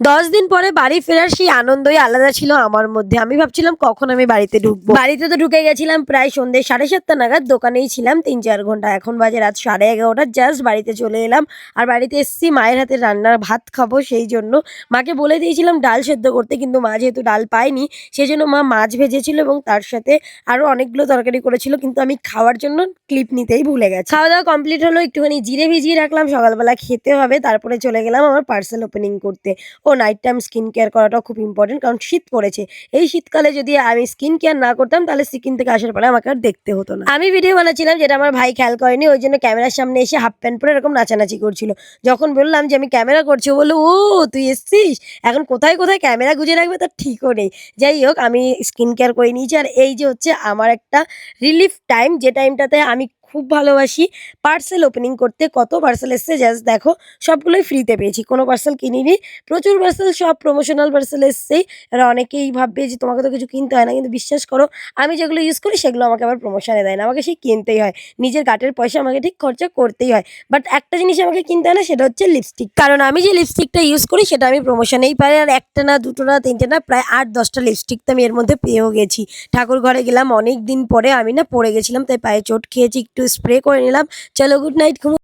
১০ দিন পরে বাড়ি ফেরার সেই আনন্দই আলাদা ছিল আমার মধ্যে। আমি ভাবছিলাম কখন আমি বাড়িতে ঢুকবো। বাড়িতে তো ঢুকে গেছিলাম প্রায় সন্ধ্যে ৭:৩০ নাগাদ। দোকানেই ছিলাম ৩-৪ ঘন্টা। এখন বাজে রাত 11:30। জাস্ট বাড়িতে চলে এলাম। আর বাড়িতে এসেছি মায়ের হাতের রান্নার ভাত খাবো সেই জন্য। মাকে বলে দিয়েছিলাম ডাল সেদ্ধ করতে, কিন্তু মা যেহেতু ডাল পায়নি সেজন্য মা মাছ ভেজেছিল এবং তার সাথে আরো অনেকগুলো তরকারি করেছিল, কিন্তু আমি খাওয়ার জন্য ক্লিপ নিতেই ভুলে গেছি। খাওয়া-দাওয়া কমপ্লিট হলো। একটুখানি জিরে ভিজিয়ে রাখলাম, সকালবেলা খেতে হবে। তারপরে চলে গেলাম আমার পার্সেল ওপেনিং করতে। ও নাইট টাইম স্কিন কেয়ার করাটাও খুব ইম্পর্টেন্ট, কারণ শীত পড়েছে। এই শীতকালে যদি আমি স্কিন কেয়ার না করতাম তাহলে সিকিম থেকে আসার পরে আমাকে আর দেখতে হতো না। আমি ভিডিও বানাচ্ছিলাম যেটা আমার ভাই খেয়াল করেনি, ওই জন্য ক্যামেরার সামনে এসে হাফ প্যান্ট পরে এরকম নাচানাচি করছিল। যখন বললাম যে আমি ক্যামেরা করছি, ও বললো, ও তুই এসছিস, এখন কোথায় কোথায় ক্যামেরা গুজে রাখবে তার ঠিকও নেই। যাই হোক, আমি স্কিন কেয়ার করে নিয়েছি। আর এই যে হচ্ছে আমার একটা রিলিফ টাইম, যে টাইমটাতে আমি খুব ভালোবাসি পার্সেল ওপেনিং করতে। কত পার্সেল এসছে জাস্ট দেখো, সবগুলোই ফ্রিতে পেয়েছি, কোনো পার্সেল কিনিনি। প্রচুর পার্সেল, সব প্রমোশনাল পার্সেল এসছে। এবার অনেকেই ভাববে যে তোমাকে তো কিছু কিনতে হয় না, কিন্তু বিশ্বাস করো আমি যেগুলো ইউজ করি সেগুলো আমাকে আবার প্রমোশনে দেয় না, আমাকে সেই কিনতেই হয়। নিজের গাটের পয়সা আমাকে ঠিক খরচা করতেই হয়। বাট একটা জিনিস আমাকে কিনতে হয় না, সেটা হচ্ছে লিপস্টিক। কারণ আমি যে লিপস্টিকটা ইউজ করি সেটা আমি প্রমোশনেই পাই। আর একটা না, দুটো না, তিনটে না, প্রায় ৮-১০টা লিপস্টিক তো আমি এর মধ্যে পেয়েও গেছি। ঠাকুর ঘরে গেলাম অনেক দিন পরে, আমি না পড়ে গেছিলাম তাই পায়ে চোট খেয়েছি, একটু স্প্রে করে নিলাম। চলো গুড নাইট, ঘুমো।